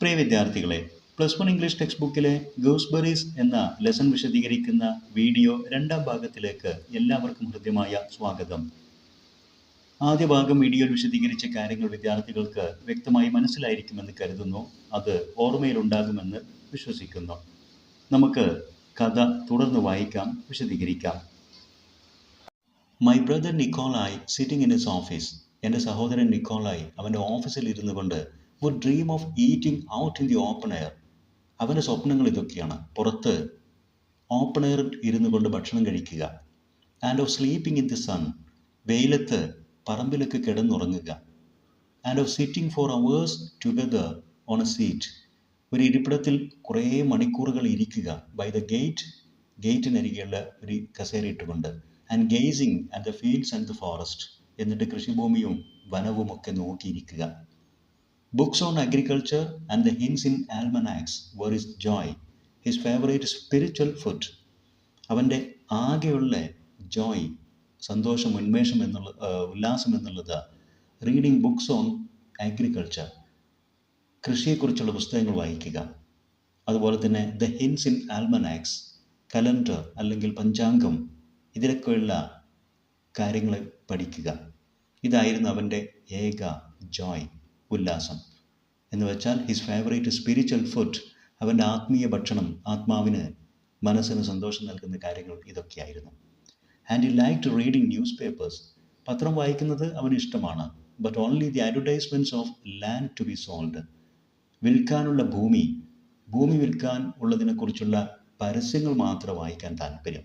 പ്രിയ വിദ്യാർത്ഥികളെ, +1 English text ബുക്കിലെ gooseberries എന്ന ലെസൺ വിശദീകരിക്കുന്ന വീഡിയോ രണ്ടാം ഭാഗത്തിലേക്ക് എല്ലാവർക്കും ഹൃദ്യമായ സ്വാഗതം. ആദ്യ ഭാഗം വീഡിയോയിൽ വിശദീകരിച്ച കാര്യങ്ങൾ വിദ്യാർത്ഥികൾക്ക് വ്യക്തമായി മനസ്സിലായിരിക്കുമെന്ന് കരുതുന്നു. അത് ഓർമ്മയിലുണ്ടാകുമെന്ന് വിശ്വസിക്കുന്നു. നമുക്ക് കഥ തുടർന്ന് വായിക്കാം, വിശദീകരിക്കാം. My brother Nikolai sitting in his office. എൻ്റെ സഹോദരൻ നിക്കോളായ് അവൻ്റെ ഓഫീസിൽ ഇരുന്നു കൊണ്ട് would dream of eating out in the open air. അവൻ്റെ സ്വപ്നങ്ങൾ ഇതൊക്കെയാണ്: പുറത്ത് ഓപ്പൺ എയറിൽ ഇരുന്നു കൊണ്ട് ഭക്ഷണം കഴിക്കുക. And of sleeping in the sun, വെയിലത്ത് പറമ്പിലൊക്കെ കിടന്നുറങ്ങുക. And of sitting for hours together on a seat, ഒരു ഇരിപ്പിടത്തിൽ കുറേ മണിക്കൂറുകൾ ഇരിക്കുക. ബൈ ദ ഗേറ്റിനരികെയുള്ള ഒരു കസേര ഇട്ടുകൊണ്ട്. And gazing at the fields and the forest, എന്നിട്ട് കൃഷിഭൂമിയും വനവും ഒക്കെ നോക്കിയിരിക്കുക. Books on agriculture and the hints in almanacs were his joy, his favourite spiritual food. അവൻ്റെ ആകെയുള്ള ജോയ്, സന്തോഷം, ഉന്മേഷം ഉല്ലാസം എന്നുള്ളത് റീഡിങ് ബുക്സ് ഓൺ അഗ്രികൾച്ചർ, കൃഷിയെക്കുറിച്ചുള്ള പുസ്തകങ്ങൾ വായിക്കുക. അതുപോലെ തന്നെ the hints in almanacs, calendar അല്ലെങ്കിൽ പഞ്ചാംഗം, ഇതിലൊക്കെയുള്ള കാര്യങ്ങൾ പഠിക്കുക. ഇതായിരുന്നു അവൻ്റെ ഏക ജോയ്, ഉല്ലാസം. എന്ന് വെച്ചാൽ ഹിസ് ഫേവറേറ്റ് സ്പിരിച്വൽ ഫുഡ്, അവൻ്റെ ആത്മീയ ഭക്ഷണം, ആത്മാവിന് മനസ്സിന് സന്തോഷം നൽകുന്ന കാര്യങ്ങൾ ഇതൊക്കെയായിരുന്നു. And he liked reading newspapers, പത്രം വായിക്കുന്നത് അവന് ഇഷ്ടമാണ്. But only the advertisements of land to be sold, വിൽക്കാനുള്ള ഭൂമി വിൽക്കാൻ ഉള്ളതിനെക്കുറിച്ചുള്ള പരസ്യങ്ങൾ മാത്രം വായിക്കാൻ താല്പര്യം.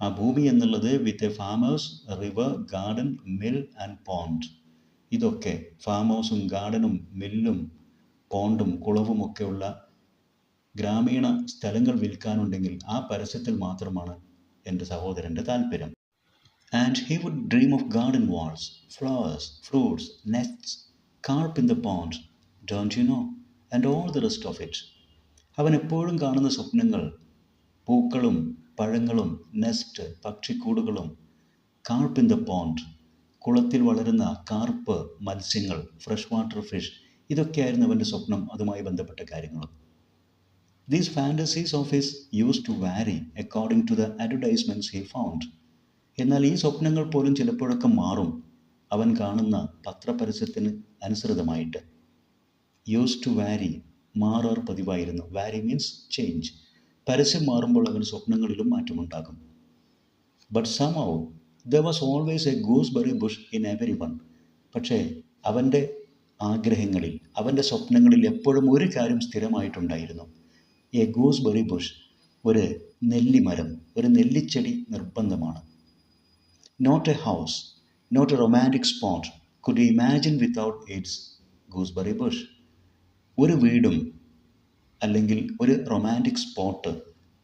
ആ ഭൂമി എന്നുള്ളത് വിത്ത് a farm house, river, garden, mill and pond. ഇതൊക്കെ ഫാം ഹൗസും ഗാർഡനും മില്ലും പോണ്ടും കുളവും ഒക്കെയുള്ള ഗ്രാമീണ സ്ഥലങ്ങൾ വിൽക്കാനുണ്ടെങ്കിൽ ആ പരസ്യത്തിൽ മാത്രമാണ് എൻ്റെ സഹോദരൻ്റെ താല്പര്യം. And he would dream of garden walls, flowers, fruits, nests, carp in the pond, don't you know, and all the rest of it. അവൻ എപ്പോഴും കാണുന്ന സ്വപ്നങ്ങൾ പൂക്കളും പഴങ്ങളും, നെസ്റ്റ്, പക്ഷിക്കൂടുകളും, കാർപ്പ് ഇൻ ദ പോണ്ട്, കുളത്തിൽ വളരുന്ന കാർപ്പ് മത്സ്യങ്ങൾ, ഫ്രഷ് വാട്ടർ ഫിഷ്, ഇതൊക്കെയായിരുന്നു അവൻ്റെ സ്വപ്നം, അതുമായി ബന്ധപ്പെട്ട കാര്യങ്ങളും. These fantasies of his used to vary according to the advertisements he found. എന്നാൽ ഈ സ്വപ്നങ്ങൾ പോലും ചിലപ്പോഴൊക്കെ മാറും അവൻ കാണുന്ന പത്രപരസ്യത്തിന് അനുസൃതമായിട്ട്. യൂസ് ടു വാരി, മാറാർ പതിവായിരുന്നു. വാരി മീൻസ് ചേഞ്ച്. പരസ്യം മാറുമ്പോൾ അവൻ്റെ സ്വപ്നങ്ങളിലും മാറ്റമുണ്ടാകും. But somehow there was always a gooseberry bush in everyone. പക്ഷേ അവൻ്റെ ആഗ്രഹങ്ങളിൽ, അവൻ്റെ സ്വപ്നങ്ങളിൽ എപ്പോഴും ഒരു കാര്യം സ്ഥിരമായിട്ടുണ്ടായിരുന്നു. എ ഗൂസ്ബെറി ബുഷ്, ഒരു നെല്ലിമരം, ഒരു നെല്ലിച്ചെടി നിർബന്ധമാണ്. Not a house, not a romantic spot could you imagine without its gooseberry bush. ഒരു വീടും അല്ലെങ്കിൽ ഒരു റൊമാൻറ്റിക് സ്പോട്ട്,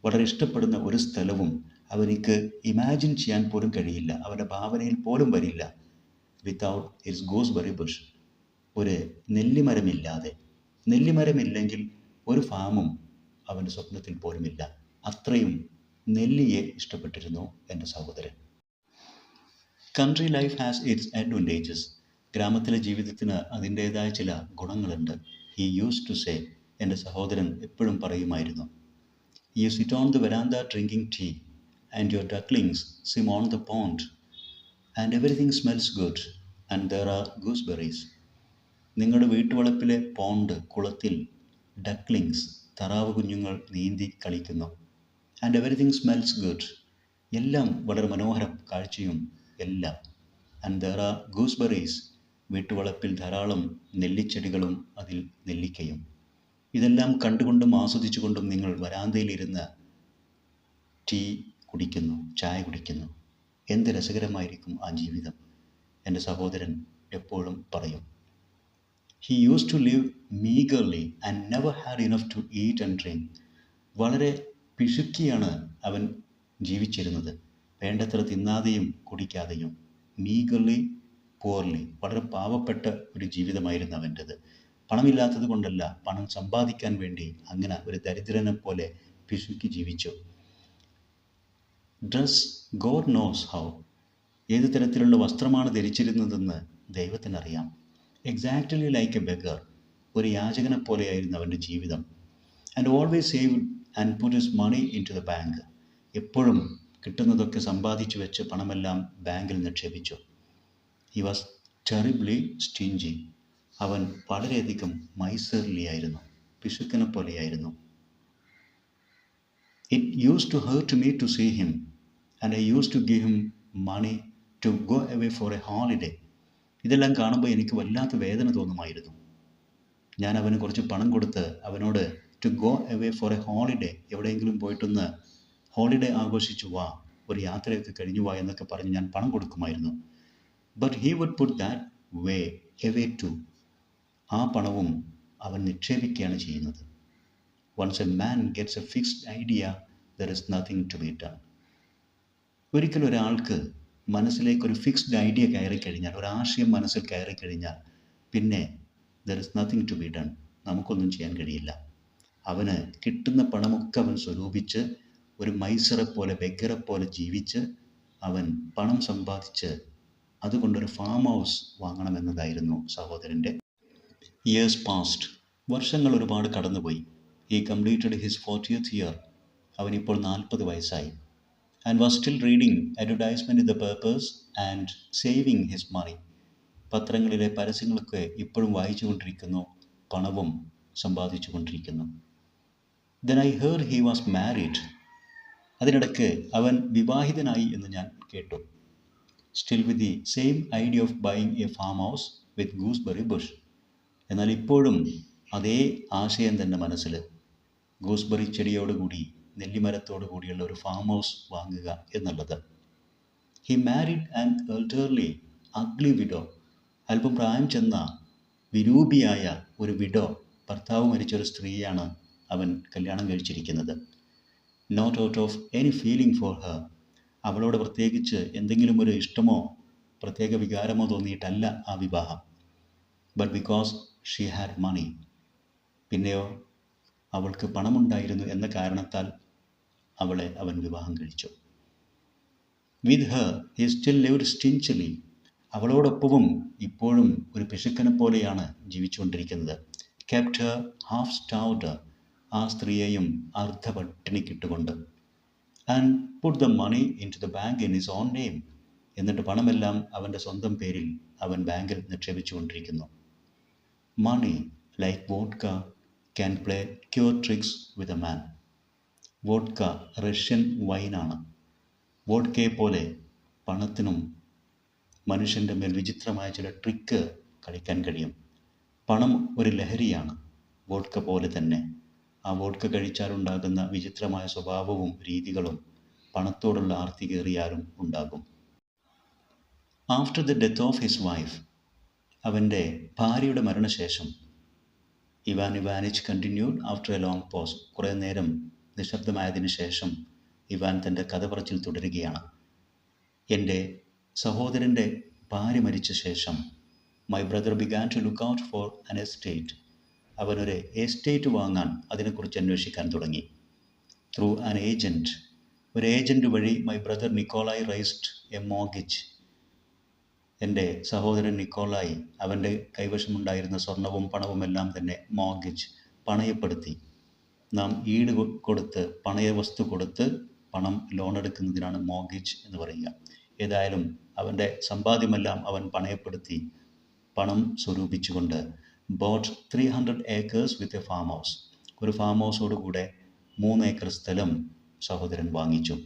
വളരെ ഇഷ്ടപ്പെടുന്ന ഒരു സ്ഥലവും അവനിക്ക് ഇമാജിൻ ചെയ്യാൻ പോലും കഴിയില്ല, അവൻ്റെ ഭാവനയിൽ പോലും വരില്ല. വിത്തൗട്ട് ഇറ്റ്സ് ഗൂസ്ബെറി ബുഷ്, ഒരു നെല്ലിമരമില്ലാതെ. നെല്ലിമരമില്ലെങ്കിൽ ഒരു ഫാമും അവൻ്റെ സ്വപ്നത്തിൽ പോലുമില്ല. അത്രയും നെല്ലിയെ ഇഷ്ടപ്പെട്ടിരുന്നു എൻ്റെ സഹോദരൻ. Country life has it's advantages. ഗ്രാമത്തിലെ ജീവിതത്തിന് അതിൻ്റേതായ ചില ഗുണങ്ങളുണ്ട്. ഹി യൂസ് ടു സേ, എൻ്റെ സഹോദരൻ എപ്പോഴും പറയുമായിരുന്നു. You sit on the veranda drinking tea and your ducklings swim on the pond and everything smells good and there are gooseberries. നിങ്ങളുടെ വീട്ടുവളപ്പിലെ പോണ്ട്, കുളത്തിൽ ഡക്ലിങ്സ്, താറാവ് കുഞ്ഞുങ്ങൾ നീന്തി കളിക്കുന്നു. ആൻഡ് എവറിഥിങ് സ്മെൽസ് ഗുഡ്, എല്ലാം വളരെ മനോഹരം, കാഴ്ചയും എല്ലാം. ആൻഡ് ദർ ആർ ഗൂസ്ബെറീസ്, വീട്ടുവളപ്പിൽ ധാരാളം നെല്ലിച്ചെടികളും അതിൽ നെല്ലിക്കയും. ഇതെല്ലാം കണ്ടുകൊണ്ടും ആസ്വദിച്ചുകൊണ്ടും നിങ്ങൾ വരാന്തയിലിരുന്ന് ടീ കുടിക്കുന്നു, ചായ കുടിക്കുന്നു. എന്ത് രസകരമായിരിക്കും ആ ജീവിതം, എൻ്റെ സഹോദരൻ എപ്പോഴും പറയും. He used to live meagrely and never had enough to eat and drink. വളരെ പിശുക്കിയാണ് അവൻ ജീവിച്ചിരുന്നത്, വേണ്ടത്ര തിന്നാതെയും കുടിക്കാതെയും. മീഗർലി, പുവർലി, വളരെ പാവപ്പെട്ട ഒരു ജീവിതമായിരുന്നു അവൻ്റെത്. പണമില്ലാത്തത് കൊണ്ടല്ല, പണം സമ്പാദിക്കാൻ വേണ്ടി അങ്ങനെ ഒരു ദരിദ്രനെ പോലെ പിശുക്കി ജീവിച്ചു. ഡ്രസ് ഗോഡ് നോസ് ഹൗ, ഏത് തരത്തിലുള്ള വസ്ത്രമാണ് ധരിച്ചിരുന്നതെന്ന് ദൈവത്തിനറിയാം. എക്സാക്ട്ലി ലൈക്ക് എ ബെഗർ, ഒരു യാചകനെ പോലെയായിരുന്നു അവൻ്റെ ജീവിതം. And always save and put his money into the bank. എപ്പോഴും കിട്ടുന്നതൊക്കെ സമ്പാദിച്ചു വെച്ച് പണമെല്ലാം ബാങ്കിൽ നിക്ഷേപിച്ചു. He was terribly stingy. അവൻ വളരെയധികം മൈസേർലിയായിരുന്നു, പിശുക്കനെ പോലെയായിരുന്നു. It used to hurt me to see him, and I used to give him money to go away for a holiday. ഇതെല്ലാം കാണുമ്പോൾ എനിക്ക് വല്ലാത്ത വേദന തോന്നുമായിരുന്നു. ഞാൻ അവന് കുറച്ച് പണം കൊടുത്ത് അവനോട് to go away for a holiday, എവിടെയെങ്കിലും പോയിട്ടൊന്ന് ഹോളിഡേ ആഘോഷിച്ചു വാ, ഒരു യാത്രയൊക്കെ കഴിഞ്ഞു വാ എന്നൊക്കെ പറഞ്ഞ് ഞാൻ പണം കൊടുക്കുമായിരുന്നു. But he would put that way away too. ആ പണവും അവൻ നിക്ഷേപിക്കുകയാണ് ചെയ്യുന്നത്. Once a man gets a fixed idea, there is nothing to be done. ഒരിക്കലും ഒരാൾക്ക് മനസ്സിലേക്കൊരു ഫിക്സ്ഡ് ഐഡിയ കയറിക്കഴിഞ്ഞാൽ, ഒരാശയം മനസ്സിൽ കയറിക്കഴിഞ്ഞാൽ പിന്നെ there is nothing to be done. നമുക്കൊന്നും ചെയ്യാൻ കഴിയില്ല. അവന് കിട്ടുന്ന പണമൊക്കെ അവൻ സ്വരൂപിച്ച് ഒരു മൈസറെ പോലെ, ബെഗറെ പോലെ ജീവിച്ച് അവൻ പണം സമ്പാദിച്ച് അതുകൊണ്ടൊരു ഫാം ഹൗസ് വാങ്ങണമെന്നതായിരുന്നു സഹോദരൻ്റെ. Years past. വർഷങ്ങൾ ഒരുപാട് കടന്നുപോയി. He completed his 40th year. അവനിപ്പോൾ 40 വയസ്സായി. And was still reading advertisement in the papers and saving his money. പത്രങ്ങളിലെ പരസ്യങ്ങളൊക്കെ ഇപ്പോഴും വായിച്ചു കൊണ്ടിരിക്കുന്നു, പണവും സമ്പാദിച്ചു കൊണ്ടിരിക്കുന്നു. Then I heard he was married. അതിനിടയ്ക്ക് അവൻ വിവാഹിതനായി എന്ന് ഞാൻ കേട്ടു. Still with the same idea of buying a farmhouse with gooseberry bush. എന്നാൽ ഇപ്പോഴും അതേ ആശയം തന്നെ മനസ്സിൽ, ഗൂസ്ബെറി ചെടിയോടുകൂടി, നെല്ലിമരത്തോടു കൂടിയുള്ള ഒരു ഫാം ഹൗസ് വാങ്ങുക എന്നുള്ളത്. He married an elderly ugly widow. അല്പം പ്രായം ചെന്ന വിരൂപിയായ ഒരു വിഡോ, ഭർത്താവ് മരിച്ചൊരു സ്ത്രീയാണ് അവൻ കല്യാണം കഴിച്ചിരിക്കുന്നത്. Not out of any feeling for her. അവളോട് പ്രത്യേകിച്ച് എന്തെങ്കിലും ഒരു ഇഷ്ടമോ പ്രത്യേക വികാരമോ തോന്നിയിട്ടല്ല ആ വിവാഹം. But because she had money. പിന്നെയോ അവൾക്ക് പണമുണ്ടായിരുന്നു എന്ന കാരണത്താൽ അവളെ അവൻ വിവാഹം കഴിച്ചു. With her he still lived stingily. അവളോടൊപ്പവും ഇപ്പോഴും ഒരു പിശുക്കനെ പോലെയാണ് ജീവിച്ചുകൊണ്ടിരിക്കുന്നത്. Kept her half starved. ആ സ്ത്രീയെയും അർദ്ധപട്ടിണിക്കിട്ടുകൊണ്ട്. And put the money into the bank in his own name. എന്നിട്ട് പണമെല്ലാം അവൻ്റെ സ്വന്തം പേരിൽ അവൻ ബാങ്കിൽ നിക്ഷേപിച്ചുകൊണ്ടിരിക്കുന്നു. Money like vodka can play cure tricks with a man. Vodka Russian വൈനാണ്. വോഡ്കയെ പോലെ പണത്തിനും മനുഷ്യൻ്റെ മേൽ വിചിത്രമായ ചില ട്രിക്ക് കളിക്കാൻ കഴിയും. പണം ഒരു ലഹരിയാണ്, വോഡ്ക പോലെ തന്നെ. ആ വോഡ്ക കഴിച്ചാലുണ്ടാകുന്ന വിചിത്രമായ സ്വഭാവവും രീതികളും പണത്തോടുള്ള ആർത്തി കയറിയാലും ഉണ്ടാകും. After the death of his wife. അവൻ്റെ ഭാര്യയുടെ മരണശേഷം, Ivan Ivanych continued after a long pause. കുറേ നേരം നിശബ്ദമായതിനു ശേഷം ഇവാൻ തൻ്റെ കഥ പറച്ചിൽ തുടരുകയാണ്. എൻ്റെ സഹോദരൻ്റെ ഭാര്യ മരിച്ച ശേഷം my brother began to look out for an estate. അവനൊരു എസ്റ്റേറ്റ് വാങ്ങാൻ, അതിനെക്കുറിച്ച് അന്വേഷിക്കാൻ തുടങ്ങി. Through an agent. ഒരു ഏജൻറ്റ് വഴി my brother Nikolai raised a mortgage. എൻ്റെ സഹോദരൻ നിക്കോളായി അവൻ്റെ കൈവശമുണ്ടായിരുന്ന സ്വർണവും പണവുമെല്ലാം തന്നെ മോർഗേജ്, പണയപ്പെടുത്തി. നാം ഈട് കൊടുത്ത്, പണയ വസ്തു കൊടുത്ത് പണം ലോൺ എടുക്കുന്നതിനാണ് മോർഗേജ് എന്ന് പറയുക. ഏതായാലും അവൻ്റെ സമ്പാദ്യമെല്ലാം അവൻ പണയപ്പെടുത്തി പണം സ്വരൂപിച്ചുകൊണ്ട് bought 300 acres with a farm house. ഒരു ഫാം ഹൗസോടുകൂടെ 3 ഏക്കർ സ്ഥലം സഹോദരൻ വാങ്ങിച്ചു.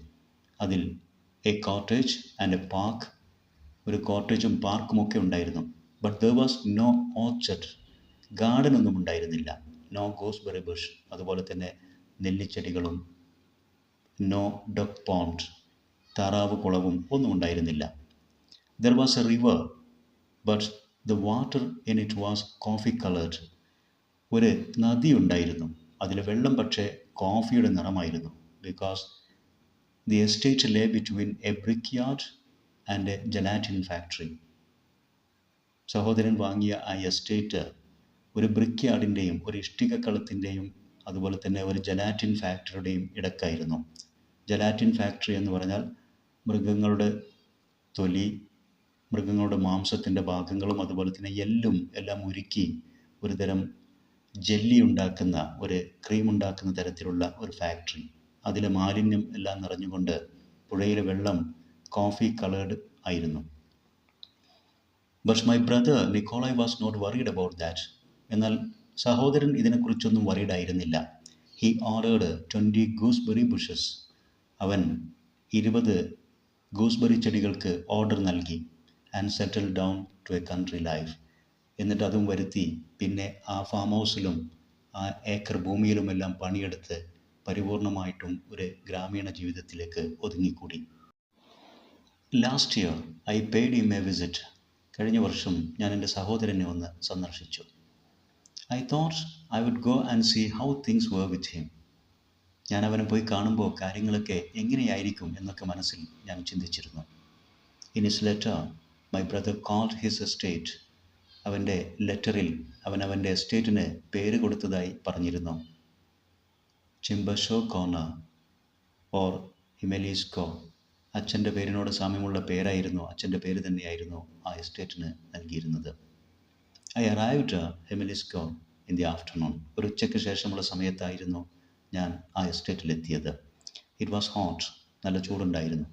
അതിൽ a cottage and a park, ഒരു കോട്ടേജും പാർക്കുമൊക്കെ ഉണ്ടായിരുന്നു. But there was no orchard. ഗാർഡനൊന്നും ഉണ്ടായിരുന്നില്ല. നോ ഗൂസ്ബെറി ബുഷ്, അതുപോലെ തന്നെ നെല്ലിച്ചെടികളും നോ ഡക്ക് പോണ്ട്, താറാവ് കുളവും ഒന്നും ഉണ്ടായിരുന്നില്ല. There was a river but the water in it was coffee coloured. ഒരു നദി ഉണ്ടായിരുന്നു, അതിലെ വെള്ളം പക്ഷേ കോഫിയുടെ നിറമായിരുന്നു. Because the estate lay between a brick yard and a gelatin factory. സഹോദരൻ വാങ്ങിയ ആ എസ്റ്റേറ്റ് ഒരു ബ്രിക്ക് യാർഡിൻ്റെയും ഒരു ഇഷ്ടികക്കളത്തിൻ്റെയും അതുപോലെ തന്നെ ഒരു ജലാറ്റിൻ ഫാക്ടറിയുടെയും ഇടക്കായിരുന്നു. ജലാറ്റിൻ ഫാക്ടറി എന്ന് പറഞ്ഞാൽ മൃഗങ്ങളുടെ തൊലി, മൃഗങ്ങളുടെ മാംസത്തിൻ്റെ ഭാഗങ്ങളും അതുപോലെ തന്നെ എല്ലും എല്ലാം ഉരുക്കി ഒരു തരം ജെല്ലി ഉണ്ടാക്കുന്ന ഒരു ക്രീം ഉണ്ടാക്കുന്ന തരത്തിലുള്ള ഒരു ഫാക്ടറി. അതിലെ മാലിന്യം എല്ലാം നിറഞ്ഞുകൊണ്ട് പുഴയിലെ വെള്ളം കോഫി കളേർഡ് ആയിരുന്നു. But my brother Nikolai was not worried about that. എന്നാൽ സഹോദരൻ ഇതിനെക്കുറിച്ചൊന്നും വറീഡ് ആയിരുന്നില്ല. He ordered 20 gooseberry bushes. അവൻ 20 ഗൂസ്ബെറി ചെടികൾക്ക് ഓർഡർ നൽകി. And settle down to a country life. എന്നിട്ട് അതും വരുത്തി പിന്നെ ആ ഫാം ഹൗസിലും ആ ഏക്കർ ഭൂമിയിലുമെല്ലാം പണിയെടുത്ത് പരിപൂർണമായിട്ടും ഒരു ഗ്രാമീണ ജീവിതത്തിലേക്ക് ഒതുങ്ങിക്കൂടി. Last year I paid him a visit. കഴിഞ്ഞ വർഷം ഞാൻ എൻ്റെ സഹോദരനെ ഒന്ന് സന്ദർശിച്ചു. I thought I would go and see how things were with him. ഞാൻ അവനെ പോയി കാണുമ്പോൾ കാര്യങ്ങളൊക്കെ എങ്ങനെയായിരിക്കും എന്നൊക്കെ മനസ്സിൽ ഞാൻ ചിന്തിച്ചിരുന്നു. In his letter my brother called his estate. അവൻ്റെ ലെറ്ററിൽ അവൻ അവൻ്റെ എസ്റ്റേറ്റിന് പേര് കൊടുത്തതായി പറഞ്ഞിരുന്നു. Chimbasho corner or Himalisko. അച്ഛൻ്റെ പേരിനോട് സാമ്യമുള്ള പേരായിരുന്നു, അച്ഛൻ്റെ പേര് തന്നെയായിരുന്നു ആ എസ്റ്റേറ്റിന് നൽകിയിരുന്നത്. I arrived Himalisko in the afternoon. ഒരു ഉച്ചയ്ക്ക് ശേഷമുള്ള സമയത്തായിരുന്നു ഞാൻ ആ എസ്റ്റേറ്റിലെത്തിയത്. It was hot. നല്ല ചൂടുണ്ടായിരുന്നു.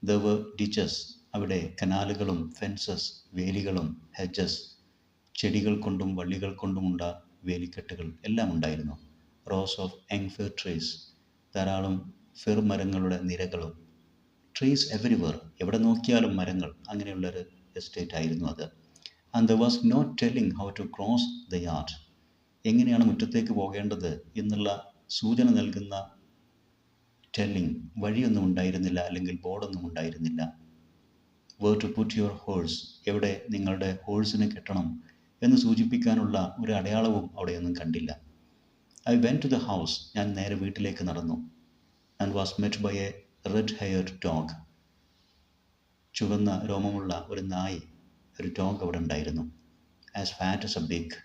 There were ditches. അവിടെ കനാലുകളും ഫെൻസസ്, വേലികളും ഹെഡ്ജസ്, ചെടികൾ കൊണ്ടും വള്ളികൾ കൊണ്ടുമുള്ള വേലിക്കെട്ടുകൾ എല്ലാം ഉണ്ടായിരുന്നു. Rows of young fir trees. ധാരാളം ഫിർ മരങ്ങളുടെ നിരകളും. Trees everywhere. എവിടെ നോക്കിയാലും മരങ്ങൾ. അങ്ങനെയുള്ളൊരു എസ്റ്റേറ്റ് ആയിരുന്നു അത്. And there was no telling how to cross the yard. എങ്ങനെയാണ് മുറ്റത്തേക്ക് പോകേണ്ടത് എന്നുള്ള സൂചന നൽകുന്ന ടെല്ലിങ് വഴിയൊന്നും ഉണ്ടായിരുന്നില്ല, അല്ലെങ്കിൽ ബോർഡൊന്നും ഉണ്ടായിരുന്നില്ല. Where to put your horse. എവിടെ നിങ്ങളുടെ ഹോഴ്സിനെ കെട്ടണം എന്ന് സൂചിപ്പിക്കാനുള്ള ഒരു അടയാളവും അവിടെയൊന്നും കണ്ടില്ല. I went to the house. ഞാൻ നേരെ വീട്ടിലേക്ക് നടന്നു. And was met by a red haired dog. ചുവന്ന രോമമുള്ള ഒരു നായി, ഒരു ഡോഗ് അവിടെ ഉണ്ടായിരുന്നു. As fat as a pig.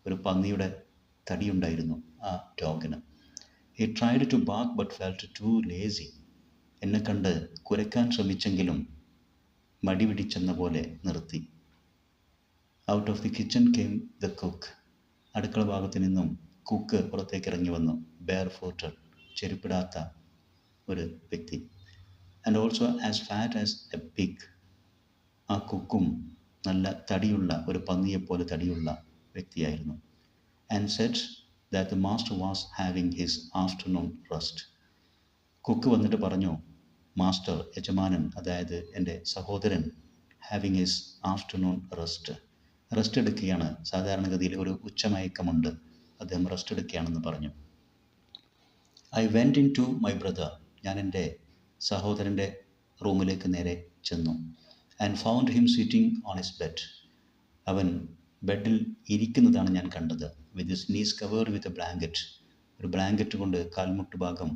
ഒരു പന്നിയുടെ തടിയുണ്ടായിരുന്നു ആ ഡോഗിന്. He tried to bark but felt too lazy. എന്നെ കണ്ട് കുരയ്ക്കാൻ ശ്രമിച്ചെങ്കിലും മടി പിടിച്ചെന്ന പോലെ നിർത്തി. Out of the kitchen came the cook. അടുക്കള ഭാഗത്ത് നിന്നും കുക്ക് പുറത്തേക്ക് ഇറങ്ങി വന്നു. Bear footed. ചെരുപ്പിടാത്ത ഒരു വ്യക്തി. And also as fat as A pig. ആ കുക്കും നല്ല തടിയുള്ള, ഒരു പന്നിയെപ്പോലെ തടിയുള്ള വ്യക്തിയായിരുന്നു. And said that the master was having his afternoon rest. Cook വന്നിട്ട് പറഞ്ഞു, മാസ്റ്റർ, യജമാനൻ, അതായത് എൻ്റെ സഹോദരൻ, ഹാവിങ് ഹിസ് ആഫ്റ്റർനൂൺ റെസ്റ്റ് എടുക്കുകയാണ്. സാധാരണഗതിയിൽ ഒരു ഉച്ചമയക്കമുണ്ട്, അദ്ദേഹം റെസ്റ്റ് എടുക്കുകയാണെന്ന് പറഞ്ഞു. I went into my brother. ഞാൻ എൻ്റെ സഹോദരൻ്റെ റൂമിലേക്ക് നേരെ ചെന്നു. And found him sitting on his bed. അവൻ ബെഡിൽ ഇരിക്കുന്നതാണ് ഞാൻ കണ്ടത്. With his knees covered with a blanket. ഒരു ബ്ലാങ്കറ്റ് കൊണ്ട് കാൽമുട്ട് ഭാഗം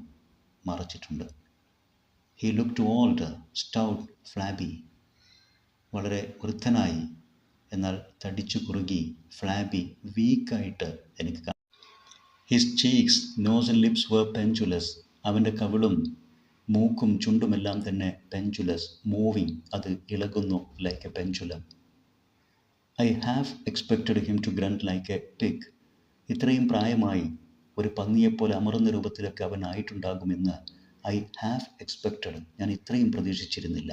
മറച്ചിട്ടുണ്ട്. He looked old, stout, flabby. വളരെ വൃദ്ധനായി, എന്നാൽ തടിച്ചു കുറുകി, ഫ്ലാബി, വീക്കായിട്ട് എനിക്ക് കാണാം. His cheeks, nose and lips were pendulous. അവൻ്റെ കവിളും മൂക്കും ചുണ്ടുമെല്ലാം തന്നെ പെൻചുലസ്, മൂവിങ്, അത് ഇളകുന്നു, like a pendulum. I have expected him to grunt like a pig. ഇത്രയും പ്രായമായി ഒരു പന്നിയെപ്പോലെ അമർന്ന രൂപത്തിലൊക്കെ അവൻ ആയിട്ടുണ്ടാകുമെന്ന് ഐ ഹാവ് എക്സ്പെക്റ്റഡ്. ഞാൻ ഇത്രയും പ്രതീക്ഷിച്ചിരുന്നില്ല.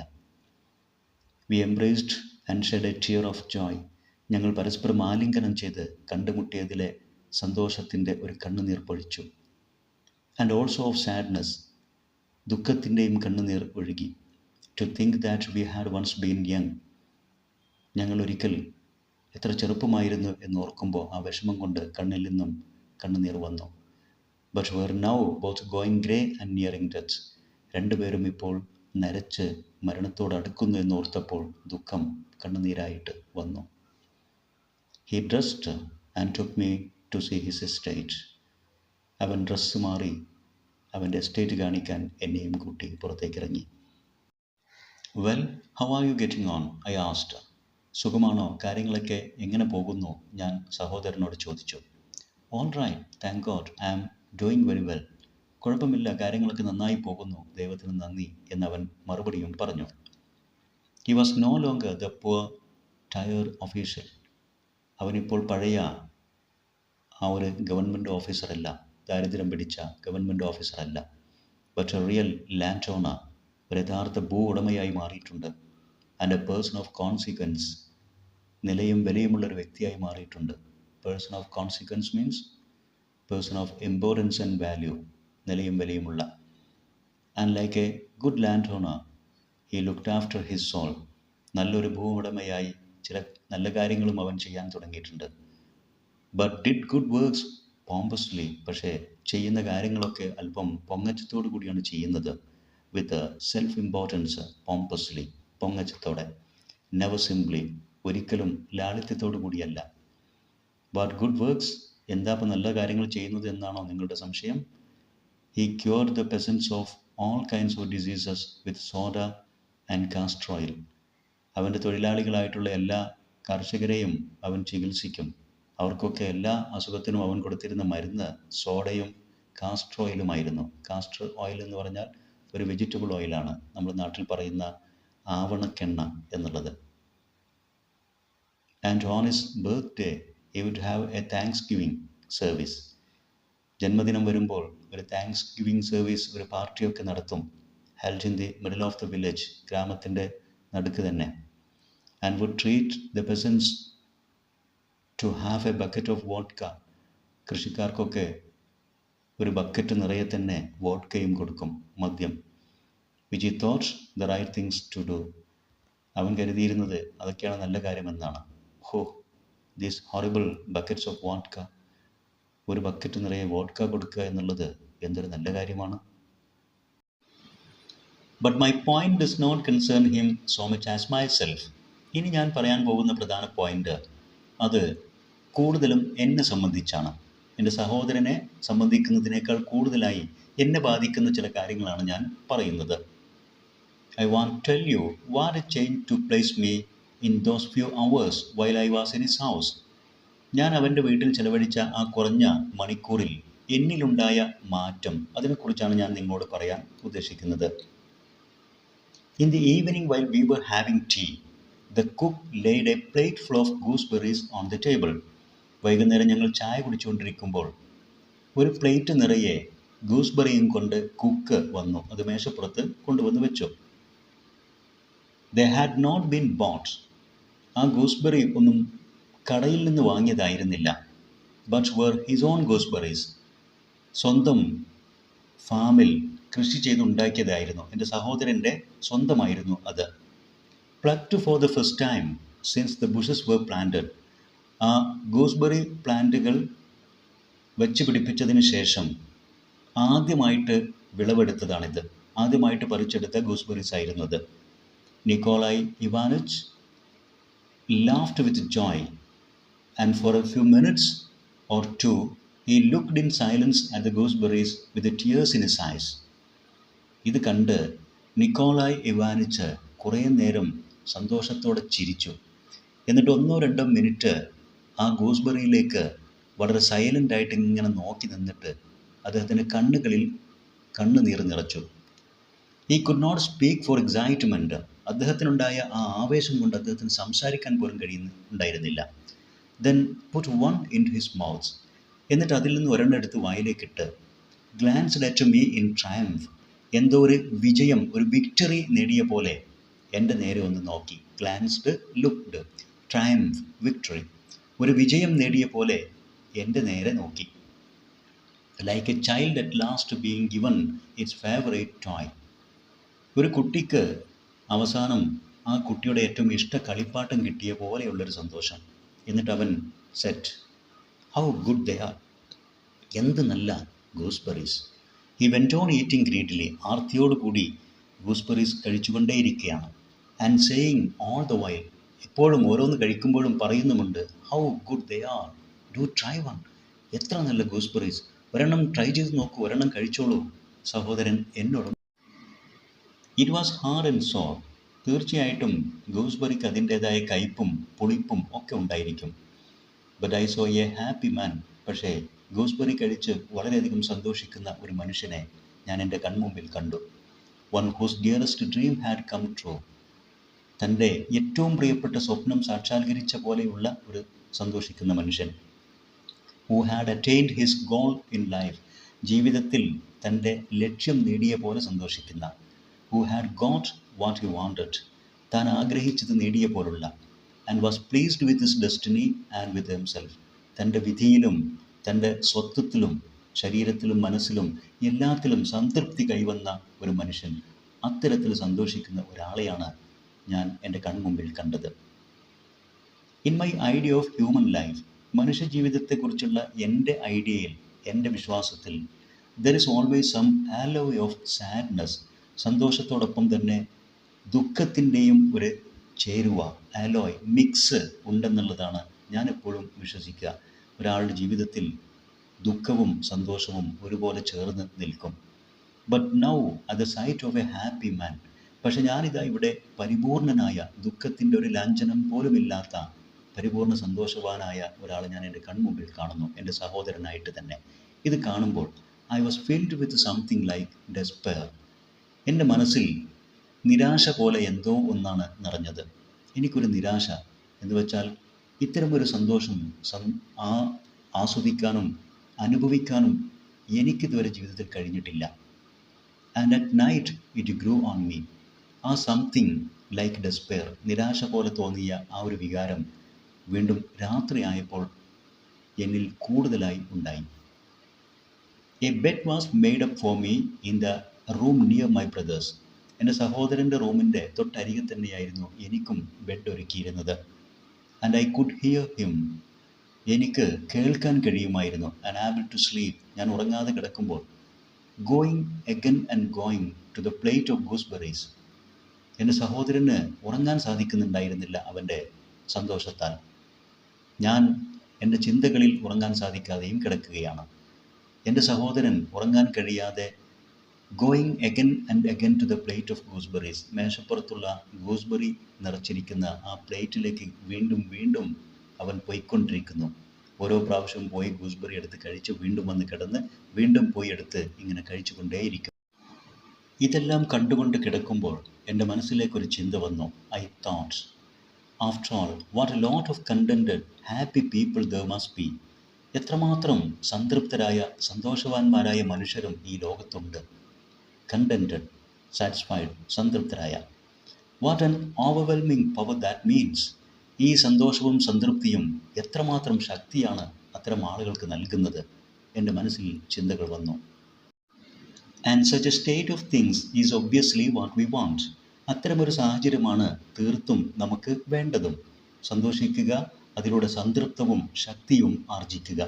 We embraced and shed a tear of joy. ഞങ്ങൾ പരസ്പരം ആലിംഗനം ചെയ്ത് കണ്ടുമുട്ടിയതിലെ സന്തോഷത്തിൻ്റെ ഒരു കണ്ണുനീർ പൊഴിച്ചു. And also of sadness. ദുഃഖത്തിൻ്റെയും കണ്ണുനീർ ഒഴുകി. To think that we had once been young. ഞങ്ങൾ ഒരിക്കൽ എത്ര ചെറുപ്പമായിരുന്നു എന്നോർക്കുമ്പോൾ ആ വിഷമം കൊണ്ട് കണ്ണിൽ നിന്നും കണ്ണുനീർ വന്നു. But were now both going grey and nearing death. രണ്ടുപേരും ഇപ്പോൾ നരച്ച് മരണത്തോട് അടുക്കുന്നു എന്നോർത്തപ്പോൾ ദുഃഖം കണ്ണുനീരായിട്ട് വന്നു. He dressed and took me to see his estate. അവൻ ഡ്രസ്സ് മാറി അവൻ്റെ എസ്റ്റേറ്റ് കാണിക്കാൻ എന്നെയും കൂട്ടി പുറത്തേക്കിറങ്ങി. Well, how are you getting on? I asked. സുഖമാണോ, കാര്യങ്ങളൊക്കെ എങ്ങനെ പോകുന്നു? ഞാൻ സഹോദരനോട് ചോദിച്ചു. All right, thank God, I am doing very well. കുഴപ്പമില്ല, കാര്യങ്ങളൊക്കെ നന്നായി പോകുന്നു, ദൈവത്തിന് നന്ദി എന്നവൻ മറുപടിയും പറഞ്ഞു. He was no longer the poor tired official. അവനിപ്പോൾ പഴയ ആ ഒരു ഗവൺമെൻറ് ഓഫീസറല്ല, ദാരിദ്ര്യം പിടിച്ച ഗവൺമെൻറ് ഓഫീസറല്ല, but a real land owner, ഒരു യഥാർത്ഥ ഭൂ ഉടമയായി മാറിയിട്ടുണ്ട്. And a person of consequence, നിലയും വിലയുമുള്ളൊരു വ്യക്തിയായി മാറിയിട്ടുണ്ട്. Person of consequence means person of importance and value, നിലയും വിലയുമുള്ള. And like a good land owner he looked after his soul, നല്ലൊരു ഭൂ ഉടമയായി ചില നല്ല കാര്യങ്ങളും അവൻ ചെയ്യാൻ തുടങ്ങിയിട്ടുണ്ട്. But did good works pompously, പക്ഷേ ചെയ്യുന്ന കാര്യങ്ങളൊക്കെ അല്പം പൊങ്ങച്ചത്തോടു കൂടിയാണ് ചെയ്യുന്നത്. വിത്ത് സെൽഫ് ഇമ്പോർട്ടൻസ്, പോംപസ്ലി, പൊങ്ങച്ചത്തോടെ. നെവർ സിംപ്ലി, ഒരിക്കലും ലാളിത്യത്തോടു കൂടിയല്ല. ബട്ട് ഗുഡ് വർക്ക്സ്, എന്താ ഇപ്പം നല്ല കാര്യങ്ങൾ ചെയ്യുന്നത് എന്നാണോ നിങ്ങളുടെ സംശയം? He cured the peasants of all kinds of diseases with soda and castor oil. അവൻ്റെ തൊഴിലാളികളായിട്ടുള്ള എല്ലാ കർഷകരെയും അവൻ ചികിത്സിക്കും. അവർക്കൊക്കെ എല്ലാ അസുഖത്തിനും അവൻ കൊടുത്തിരുന്ന മരുന്ന് സോഡയും കാസ്റ്റർ ഓയിലുമായിരുന്നു. കാസ്റ്റർ ഓയിൽ എന്ന് പറഞ്ഞാൽ ഒരു വെജിറ്റബിൾ ഓയിലാണ്, നമ്മുടെ നാട്ടിൽ പറയുന്ന ആവണക്കെണ്ണ എന്നുള്ളത്. And on his birthday he would have a thanksgiving service. ജന്മദിനം വരുമ്പോൾ ഒരു താങ്ക്സ് ഗിവിങ് സർവീസ്, ഒരു പാർട്ടിയൊക്കെ നടത്തും. Held in the middle of the village, ഗ്രാമത്തിൻ്റെ നടുക്ക് തന്നെ. And would treat the peasants to have a bucket of vodka. കൃഷിക്കാർക്കൊക്കെ ഒരു ബക്കറ്റ് നിറയെ തന്നെ വോഡ്കയും കൊടുക്കും, മദ്യം. Which he thought the right things to do. അവൻ കരുതിയിരുന്നത് അതൊക്കെയാണ് നല്ല കാര്യമെന്നാണ്. Oh, these horrible buckets of vodka, ഒരു ബക്കറ്റ് നിറയെ വോഡ്ക കൊടുക്കുക എന്നുള്ളത് എന്തൊരു നല്ല കാര്യമാണ്. But my point does not concern him so much as myself. ഇനി ഞാൻ പറയാൻ പോകുന്ന പ്രധാന പോയിന്റ് അത് കൂടുതലും എന്നെ സംബന്ധിച്ചാണ്. എൻ്റെ സഹോദരനെ സംബന്ധിക്കുന്നതിനേക്കാൾ കൂടുതലായി എന്നെ ബാധിക്കുന്ന ചില കാര്യങ്ങളാണ് ഞാൻ പറയുന്നത്. I want to tell you what a change took place me in those few hours while I was in his house. ഞാൻ അവൻ്റെ വീട്ടിൽ ചെലവഴിച്ച ആ കുറഞ്ഞ മണിക്കൂറിൽ എന്നിലുണ്ടായ മാറ്റം, അതിനെക്കുറിച്ചാണ് ഞാൻ നിങ്ങളോട് പറയാൻ ഉദ്ദേശിക്കുന്നത്. In the evening while we were having tea, the cook laid a plate full of gooseberries on the table. വൈകുന്നേരം ഞങ്ങൾ ചായ കുടിച്ചുകൊണ്ടിരിക്കുമ്പോൾ ഒരു പ്ലേറ്റ് നിറയെ ഗൂസ്ബെറിയും കൊണ്ട് കുക്ക് വന്നു, അത് മേശപ്പുറത്ത് കൊണ്ടുവന്ന് വെച്ചു. They had not been bought. ആ ഗൂസ്ബെറി ഒന്നും കടയിൽ നിന്ന് വാങ്ങിയതായിരുന്നില്ല. But were his own gooseberries. സ്വന്തം ഫാമിൽ കൃഷി ചെയ്തുണ്ടാക്കിയതായിരുന്നു. എൻ്റെ സഹോദരൻ്റെ സ്വന്തമായിരുന്നു അത്. Plucked for the first time since the bushes were planted. ആ ഗൂസ്ബെറി പ്ലാന്റുകൾ വെച്ച് പിടിപ്പിച്ചതിന് ശേഷം ആദ്യമായിട്ട് വിളവെടുത്തതാണിത്. ആദ്യമായിട്ട് പറിച്ചെടുത്ത ഗൂസ്ബെറീസ് ആയിരുന്നത്. Nikolai Ivanich laughed with joy, and for a few minutes or two he looked in silence at the gooseberries with the tears in his eyes. ഇത് കണ്ട് Nikolai Ivanich കുറേ നേരം സന്തോഷത്തോടെ ചിരിച്ചു. എന്നിട്ട് 1-2 മിനിറ്റ് ആ ഗൂസ്ബെറിയിലേക്ക് വളരെ സൈലൻ്റായിട്ട് ഇങ്ങനെ നോക്കി നിന്നിട്ട് അദ്ദേഹത്തിൻ്റെ കണ്ണുകളിൽ കണ്ണുനീർ നിറച്ചു. He could not speak for excitement. അദ്ദേഹത്തിനുണ്ടായ ആ ആവേശം കൊണ്ട് അദ്ദേഹത്തിന് സംസാരിക്കാൻ പോലും ഉണ്ടായിരുന്നില്ല. Then put one into his mouth. എന്നിട്ട് അതിൽ നിന്ന് ഒരെണ്ണം എടുത്ത് വായിലേക്കിട്ട് glanced at me in triumph. എന്തോ ഒരു വിജയം, ഒരു വിക്ടറി നേടിയ പോലെ എൻ്റെ നേരെ ഒന്ന് നോക്കി. glanced, looked, triumph, victory. ഒരു വിജയം നേടിയ പോലെ എൻ്റെ നേരെ നോക്കി. Like a child at last being given its favorite toy. ഒരു കുട്ടിക്ക് അവസാനം ആ കുട്ടിയുടെ ഏറ്റവും ഇഷ്ട കളിപ്പാട്ടം കിട്ടിയ പോലെയുള്ളൊരു സന്തോഷം. എന്നിട്ട് അവൻ said, how good they are, എന്ത് നല്ല gooseberries. He went on eating greedily, ആർത്തിയോടുകൂടി ഗൂസ്ബെറീസ് കഴിച്ചുകൊണ്ടേയിരിക്കുകയാണ്. And saying all the while, എപ്പോഴും ഓരോന്ന് കഴിക്കുമ്പോഴും പറയുന്നുമുണ്ട്, how good they are, do try one, എത്ര നല്ല ഗൂസ്ബെറീസ്, ഒരെണ്ണം ട്രൈ ചെയ്ത് നോക്കൂ, ഒരെണ്ണം കഴിച്ചോളൂ. സഹോദരൻ എന്നോടും. It was hard and sour. തീർച്ചയായിട്ടും ഗൂസ്ബെറിക്ക് അതിൻ്റേതായ കയ്പും പുളിപ്പും ഒക്കെ ഉണ്ടായിരിക്കും. But I saw a happy man. പക്ഷേ ഗൂസ്ബെറി കഴിച്ച് വളരെയധികം സന്തോഷിക്കുന്ന ഒരു മനുഷ്യനെ ഞാൻ എൻ്റെ കൺമുമ്പിൽ കണ്ടു. One whose dearest dream had come true. തൻ്റെ ഏറ്റവും പ്രിയപ്പെട്ട സ്വപ്നം സാക്ഷാത്കരിച്ച പോലെയുള്ള ഒരു സന്തോഷിക്കുന്ന മനുഷ്യൻ. Who had attained his goal in life, ജീവിതത്തിൽ തൻ്റെ ലക്ഷ്യം നേടിയ പോലെ സന്തോഷിക്കുന്ന, who had got what he wanted, താൻ ആഗ്രഹിച്ചത് നേടിയ പോലുള്ള, and was pleased with his destiny and with himself, തൻ്റെ വിധിയിലും തൻ്റെ സ്വത്വത്തിലും ശരീരത്തിലും മനസ്സിലും എല്ലാത്തിലും സംതൃപ്തി കൈവന്ന ഒരു മനുഷ്യൻ, അത്തരത്തിൽ സന്തോഷിക്കുന്ന ഒരാളെയാണ് ഞാൻ എൻ്റെ കൺമുമ്പിൽ കണ്ടത്. In my idea of human life, മനുഷ്യ ജീവിതത്തെക്കുറിച്ചുള്ള എൻ്റെ ഐഡിയയിൽ, എൻ്റെ വിശ്വാസത്തിൽ, there is always some alloy of sadness, സന്തോഷത്തോടൊപ്പം തന്നെ ദുഃഖത്തിൻ്റെയും ഒരു ചേരുവ, ആലോയ്, മിക്സ് ഉണ്ടെന്നുള്ളതാണ് ഞാൻ എപ്പോഴും വിശ്വസിക്കുക. ഒരാളുടെ ജീവിതത്തിൽ ദുഃഖവും സന്തോഷവും ഒരുപോലെ ചേർന്ന് നിൽക്കും. But now at the sight of a happy man, പക്ഷെ ഞാനിതാ ഇവിടെ പരിപൂർണനായ, ദുഃഖത്തിൻ്റെ ഒരു ലാഞ്ചനം പോലുമില്ലാത്ത പരിപൂർണ്ണ സന്തോഷവാനായ ഒരാളെ ഞാൻ എൻ്റെ കൺമുമ്പിൽ കാണുന്നു, എൻ്റെ സഹോദരനായിട്ട് തന്നെ. ഇത് കാണുമ്പോൾ I was filled with something like despair. എൻ്റെ മനസ്സിൽ നിരാശ പോലെ എന്തോ ഒന്നാണ് നിറഞ്ഞത്. എനിക്കൊരു നിരാശ എന്ന് വെച്ചാൽ ഇത്തരമൊരു സന്തോഷം ആസ്വദിക്കാനും അനുഭവിക്കാനും എനിക്കിതുവരെ ജീവിതത്തിൽ കഴിഞ്ഞിട്ടില്ല. And at night it grew on me. ആ സംതിങ് ലൈക്ക് ഡെസ്പെയർ, നിരാശ പോലെ തോന്നിയ ആ ഒരു വികാരം വീണ്ടും രാത്രിയായപ്പോൾ എന്നിൽ കൂടുതലായി ഉണ്ടായി. A bed was made up for me in the room near my brothers. എൻ്റെ സഹോദരൻ്റെ റൂമിൻ്റെ തൊട്ടരികെ തന്നെയായിരുന്നു എനിക്കും ബെഡ് ഒരുക്കിയിരുന്നത്. And I could here him, എനിക്ക് കേൾക്കാൻ കഴിയുമായിരുന്നു. ആൻഡ് ആബിൾ ടു സ്ലീപ്പ്, ഞാൻ ഉറങ്ങാതെ കിടക്കുമ്പോൾ. Going again and going to the plate of gooseberries. എൻ്റെ സഹോദരന് ഉറങ്ങാൻ സാധിക്കുന്നുണ്ടായിരുന്നില്ല അവൻ്റെ സന്തോഷത്താൽ. ഞാൻ എൻ്റെ ചിന്തകളിൽ ഉറങ്ങാൻ സാധിക്കാതെയും കിടക്കുകയാണ്. എൻ്റെ സഹോദരൻ ഉറങ്ങാൻ കഴിയാതെ going again and again to the plate of gooseberries, മേശപ്പുറത്തുള്ള ഗൂസ്ബെറി നിറച്ചിരിക്കുന്ന ആ പ്ലേറ്റിലേക്ക് വീണ്ടും വീണ്ടും അവൻ പോയിക്കൊണ്ടിരിക്കുന്നു. ഓരോ പ്രാവശ്യവും പോയി ഗൂസ്ബെറി എടുത്ത് കഴിച്ച് വീണ്ടും വന്ന് കിടന്ന് വീണ്ടും പോയി എടുത്ത് ഇങ്ങനെ കഴിച്ചുകൊണ്ടേയിരിക്കും. ഇതെല്ലാം കണ്ടുകൊണ്ട് കിടക്കുമ്പോൾ എൻ്റെ മനസ്സിലേക്കൊരു ചിന്ത വന്നു. I thought, after all what a lot of contented happy people there must be. എത്രമാത്രം സംതൃപ്തരായ സന്തോഷവാന്മാരായ മനുഷ്യരും ഈ ലോകത്തുണ്ട്. കണ്ടന്റഡ്, സാറ്റിസ്ഫൈഡ്, സംതൃപ്തരായ. What an overwhelming power that means. ഈ സന്തോഷവും സംതൃപ്തിയും എത്രമാത്രം ശക്തിയാണ് അത്തരം ആളുകൾക്ക് നൽകുന്നത്. എൻ്റെ മനസ്സിൽ ചിന്തകൾ വന്നു. And such a state of things is obviously what we want. അത്തരമൊരു സാഹചര്യമാണ് തീർത്തും നമുക്ക് വേണ്ടതും. സന്തോഷിക്കുക, അതിലൂടെ സംതൃപ്തവും ശക്തിയും ആർജിക്കുക.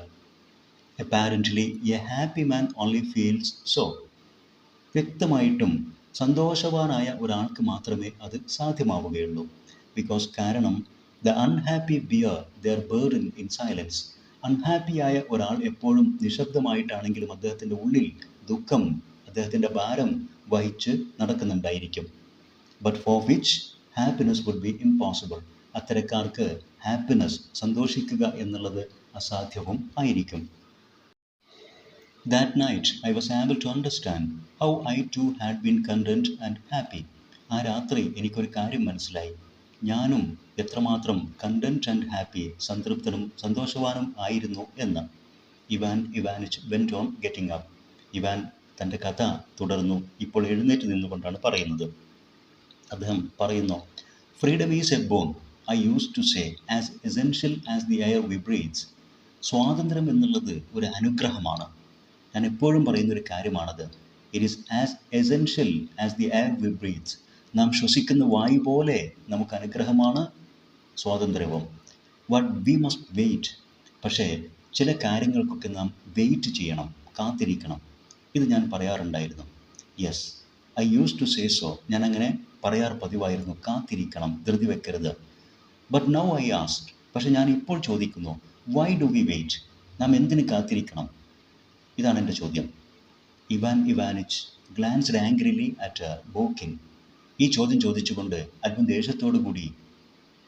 Apparently a happy man only feels so. വ്യക്തമായിട്ടും സന്തോഷവാനായ ഒരാൾക്ക് മാത്രമേ അത് സാധ്യമാവുകയുള്ളൂ. കാരണം the unhappy bear their burden in silence. അൺഹാപ്പിയായ ഒരാൾ എപ്പോഴും നിശബ്ദമായിട്ടാണെങ്കിലും അദ്ദേഹത്തിൻ്റെ ഉള്ളിൽ ദുഃഖം, അദ്ദേഹത്തിൻ്റെ ഭാരം വഹിച്ച് നടക്കുന്നുണ്ടായിരിക്കും. But for which happiness would be impossible. അത്തരക്കാർക്ക് ഹാപ്പിനെസ്, സന്തോഷിക്കുക എന്നുള്ളത് അസാധ്യവും ആയിരിക്കും. That night I was able to understand how I too had been content and happy. ആ രാത്രി എനിക്കൊരു കാര്യം മനസ്സിലായി. ഞാനും എത്രമാത്രം കണ്ടന്റ് ആൻഡ് ഹാപ്പി, സംതൃപ്തനും സന്തോഷവാനും ആയിരുന്നു എന്ന്. Ivan Ivanych went on getting up. Ivan തൻ്റെ കഥ തുടർന്നു. ഇപ്പോൾ എഴുന്നേറ്റ് നിന്നുകൊണ്ടാണ് പറയുന്നത്. അദ്ദേഹം പറയുന്നു, freedom is a boon I use to say as essential as the air we breathes. സ്വാതന്ത്ര്യം എന്നുള്ളത് ഒരു അനുഗ്രഹമാണ്. ഞാൻ എപ്പോഴും പറയുന്നൊരു കാര്യമാണത്. It is as essential as the air we breathes. നാം ശ്വസിക്കുന്ന വായു പോലെ നമുക്ക് അനുഗ്രഹമാണ് സ്വാതന്ത്ര്യവും. But we must wait. പക്ഷേ ചില കാര്യങ്ങൾക്കൊക്കെ നാം വെയിറ്റ് ചെയ്യണം, കാത്തിരിക്കണം. ഇത് ഞാൻ പറയാറുണ്ടായിരുന്നു. Yes, I use to say so. ഞാൻ അങ്ങനെ പറയാറ് പതിവായിരുന്നു, കാത്തിരിക്കണം, ധൃതി വെക്കരുത്. But now I asked. പക്ഷെ ഞാൻ ഇപ്പോൾ ചോദിക്കുന്നു, വൈ ഡു വി വെയിറ്റ്? നാം എന്തിന് കാത്തിരിക്കണം? ഇതാണ് എൻ്റെ ചോദ്യം. Ivan Ivanich glanced angrily at Burkin. ഈ ചോദ്യം ചോദിച്ചുകൊണ്ട് അല്പം ദേഷ്യത്തോടു കൂടി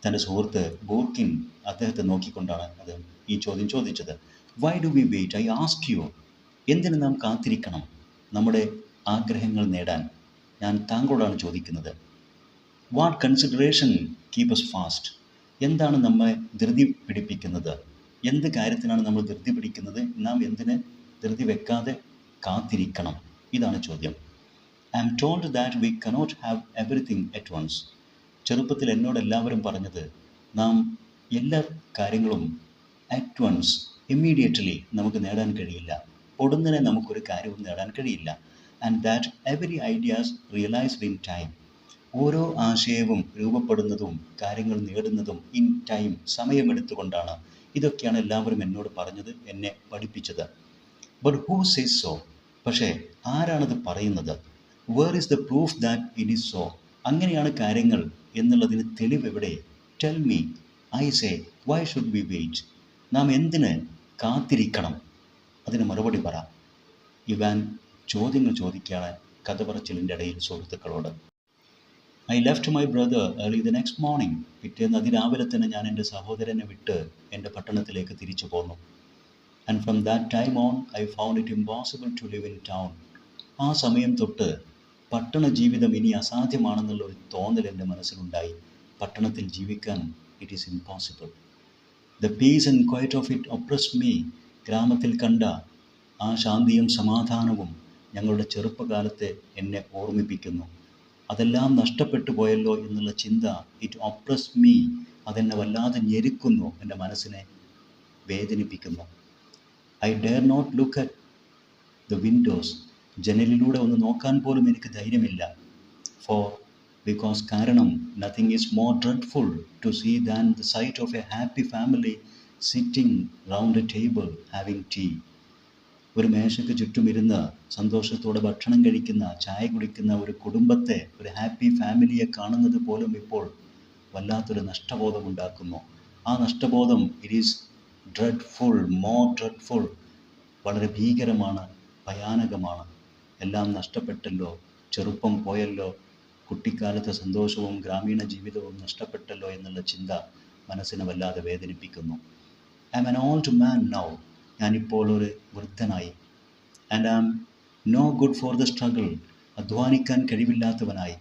തൻ്റെ സുഹൃത്ത് ബോർക്കിൻ അദ്ദേഹത്തെ നോക്കിക്കൊണ്ടാണ് അദ്ദേഹം ഈ ചോദ്യം ചോദിച്ചത്. Why do we wait? I ask you. എന്തിന് നാം കാത്തിരിക്കണം നമ്മുടെ ആഗ്രഹങ്ങൾ നേടാൻ? ഞാൻ താങ്കളോടാണ് ചോദിക്കുന്നത്. What consideration keep us fast? എന്താണ് നമ്മെ ധൃതി പിടിപ്പിക്കുന്നത്? എന്ത് കാര്യത്തിനാണ് നമ്മൾ ധൃതി പിടിക്കുന്നത്? നാം എന്തിന് ധൃതി വെക്കാതെ കാത്തിരിക്കണം? ഇതാണ് ചോദ്യം. I am told that we cannot have everything at once. ചെറുപ്പത്തിൽ എന്നോട് എല്ലാവരും പറഞ്ഞത്, നാം എല്ലാ കാര്യങ്ങളും അറ്റ് വൺസ്, ഇമ്മീഡിയറ്റ്ലി നമുക്ക് നേടാൻ കഴിയില്ല. ഉടനെ നമുക്കൊരു കാര്യവും നേടാൻ കഴിയില്ല. And that every ideas realised in time. ഓരോ ആശയവും രൂപപ്പെടുന്നതും കാര്യങ്ങൾ നേടുന്നതും ഇൻ ടൈം, സമയമെടുത്തുകൊണ്ടാണ്. ഇതൊക്കെയാണ് എല്ലാവരും എന്നോട് പറഞ്ഞത്, എന്നെ പഠിപ്പിച്ചത്. But who says so? പക്ഷേ ആരാണത് പറയുന്നത്? Where is the proof that it is so? അങ്ങനെയാണ് കാര്യങ്ങൾ എന്നുള്ളതിന് തെളിവ് എവിടെ? Tell me, I say, why should we wait? നാം എന്തിന് കാത്തിരിക്കണം? അതിന് മറുപടി പറ. ഇവാൻ ചോദ്യങ്ങൾ ചോദിക്കുകയാണ് കഥ പറച്ചിലിൻ്റെ ഇടയിൽ സുഹൃത്തുക്കളോട്. I left my brother early the next morning. പിറ്റേന്ന് അതിരാവിലെ തന്നെ ഞാൻ എൻ്റെ സഹോദരനെ വിട്ട് എൻ്റെ പട്ടണത്തിലേക്ക് തിരിച്ചു പോന്നു. And from that time on I found it impossible to live in town. ആ സമയം തൊട്ട് പട്ടണ ജീവിതം ഇനി അസാധ്യമാണെന്നുള്ള ഒരു തോന്നൽ എൻ്റെ മനസ്സിലുണ്ടായി. പട്ടണത്തിൽ ജീവിക്കാൻ it is impossible. The peace and quiet of it oppressed me. ഗ്രാമത്തിൽ കണ്ട ആ ശാന്തിയും സമാധാനവും ഞങ്ങളുടെ ചെറുപ്പകാലത്തെ എന്നെ ഓർമ്മിപ്പിക്കുന്നു. അതെല്ലാം നഷ്ടപ്പെട്ടു പോയല്ലോ എന്നുള്ള ചിന്ത, ഇറ്റ് ഒപ്രസ്ഡ് മീ, അതെന്നെ വല്ലാതെ ഞെരുക്കുന്നു, എൻ്റെ മനസ്സിനെ വേദനിപ്പിക്കുന്നു. I dare not look at the windows. ജനലിലൂടെ ഒന്ന് നോക്കാൻ പോലും എനിക്ക് ധൈര്യമില്ല. കാരണം nothing is more dreadful to see than the sight of a happy family sitting round a table having tea. ഒരു മേശയ്ക്ക് ചുറ്റുമിരുന്ന് സന്തോഷത്തോടെ ഭക്ഷണം കഴിക്കുന്ന, ചായ കുടിക്കുന്ന ഒരു കുടുംബത്തെ, ഒരു ഹാപ്പി ഫാമിലിയെ കാണുന്നത് പോലും ഇപ്പോൾ വല്ലാത്തൊരു നഷ്ടബോധമുണ്ടാക്കുന്നു. ആ നഷ്ടബോധം it is dreadful, more dreadful, വളരെ ഭീകരമാണ്, ഭയാനകമാണ്. എല്ലാം നഷ്ടപ്പെട്ടല്ലോ, ചെറുപ്പം പോയല്ലോ, കുട്ടിക്കാലത്തെ സന്തോഷവും ഗ്രാമീണ ജീവിതവും നഷ്ടപ്പെട്ടല്ലോ എന്നുള്ള ചിന്ത മനസ്സിനെ വല്ലാതെ വേദനിപ്പിക്കുന്നു. I am an old man now. ഞാനിപ്പോൾ ഒരു വൃദ്ധനായി. And I am no good for the struggle. അധ്വാനിക്കാൻ കഴിവില്ലാത്തവനായി.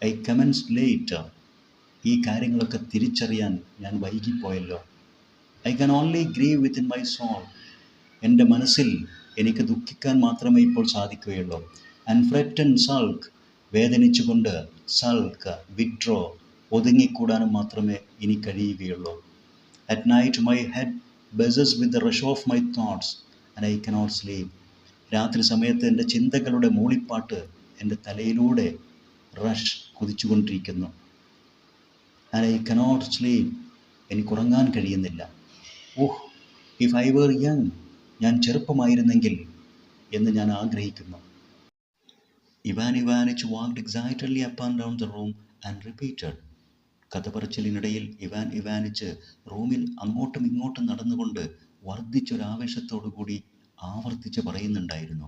I commence late. ഈ കാര്യങ്ങളൊക്കെ തിരിച്ചറിയാൻ ഞാൻ വൈകിപ്പോയല്ലോ. I can only grieve within my soul. എൻ്റെ മനസ്സിൽ എനിക്ക് ദുഃഖിക്കാൻ മാത്രമേ ഇപ്പോൾ സാധിക്കുകയുള്ളൂ. And fret and sulk. വേദനിച്ചുകൊണ്ട്, സൾക്ക്, വിഡ്രോ, ഒതുങ്ങിക്കൂടാനും മാത്രമേ ഇനി കഴിയുകയുള്ളൂ. At night my head buzzes with the rush of my thoughts and I cannot sleep. രാത്രി സമയത്ത് എൻ്റെ ചിന്തകളുടെ മൂളിപ്പാട്ട് എൻ്റെ തലയിലൂടെ റഷ് കുതിച്ചുകൊണ്ടിരിക്കുന്നു. And I cannot sleep. എനിക്കുറങ്ങാൻ കഴിയുന്നില്ല. Oh, if I were young. ഞാൻ ചെറുപ്പമായിരുന്നെങ്കിൽ എന്ന് ഞാൻ ആഗ്രഹിക്കുന്നു. Ivan Ivanich walked excitedly up and down the room and repeated. കഥ പറച്ചിലിനിടയിൽ ഇവാൻ ഇവാനിച്ച് റൂമിൽ അങ്ങോട്ടും ഇങ്ങോട്ടും നടന്നുകൊണ്ട് വർദ്ധിച്ചൊരാവേശത്തോടു കൂടി ആവർത്തിച്ച് പറയുന്നുണ്ടായിരുന്നു,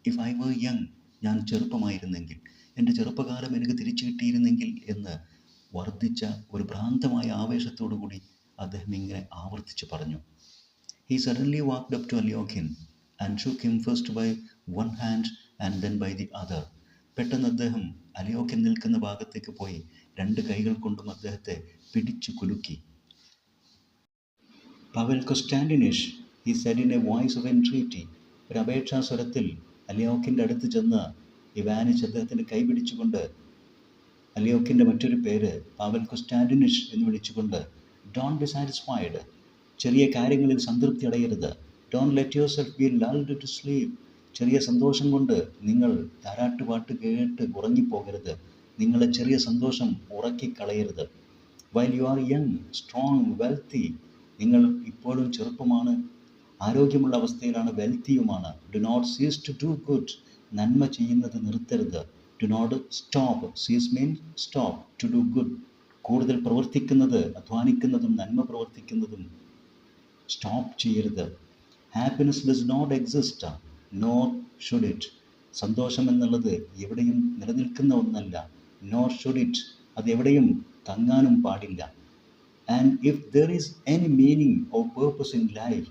ഇഫ് ഐ വേർ യങ്. ഞാൻ ചെറുപ്പമായിരുന്നെങ്കിൽ, എൻ്റെ ചെറുപ്പകാലം എനിക്ക് തിരിച്ചു കിട്ടിയിരുന്നെങ്കിൽ എന്ന് വർദ്ധിച്ച ഒരു ഭ്രാന്തമായ ആവേശത്തോടു കൂടി അദ്ദേഹം ഇങ്ങനെ ആവർത്തിച്ച് പറഞ്ഞു. He suddenly walked up to Alyokhin and shook him first by one hand and then by the other. പെട്ടെന്ന് അദ്ദേഹം അലിയോക്കിൻ നിൽക്കുന്ന ഭാഗത്തേക്ക് പോയി രണ്ട് കൈകൾ കൊണ്ടും അദ്ദേഹത്തെ പിടിച്ചു കുലുക്കി. Pavel Konstantinich, he said in a voice of entreaty. ഒരു അപേക്ഷാ സ്വരത്തിൽ അലിയോക്കിൻ്റെ അടുത്ത് ചെന്ന് ഇവാനിച്ച് അദ്ദേഹത്തിൻ്റെ കൈ പിടിച്ചുകൊണ്ട്, അലിയോക്കിൻ്റെ മറ്റൊരു പേര് പവൽ കൊസ്റ്റാൻഡിനിഷ് എന്ന് വിളിച്ചുകൊണ്ട്, ഡോണ്ട് ബി സാറ്റിസ്ഫൈഡ്. ചെറിയ കാര്യങ്ങളിൽ സംതൃപ്തി അടയരുത്. Don't let yourself be lulled to sleep. ചെറിയ സന്തോഷം കൊണ്ട് നിങ്ങൾ താരാട്ടുപാട്ട് കേട്ട് ഉറങ്ങിപ്പോകരുത്. നിങ്ങളെ ചെറിയ സന്തോഷം ഉറക്കിക്കളയരുത്. While you are young, strong, wealthy. നിങ്ങൾ ഇപ്പോഴും ചെറുപ്പമാണ്, ആരോഗ്യമുള്ള അവസ്ഥയിലാണ്, വെൽത്തിയുമാണ്. Do not cease to do good. നന്മ ചെയ്യുന്നത് നിർത്തരുത്. Do not stop. Cease mean stop. To do good. കൂടുതൽ പ്രവർത്തിക്കുന്നത്, അധ്വാനിക്കുന്നതും നന്മ പ്രവർത്തിക്കുന്നതും സ്റ്റോപ്പ് ചെയ്യരുത്. Happiness does not exist, nor should it. സന്തോഷം എന്നുള്ളത് എവിടെയും നിലനിൽക്കുന്ന ഒന്നല്ല. Nor should it. അത് എവിടെയും തങ്ങാനും പാടില്ല. And if there is any meaning or purpose in life,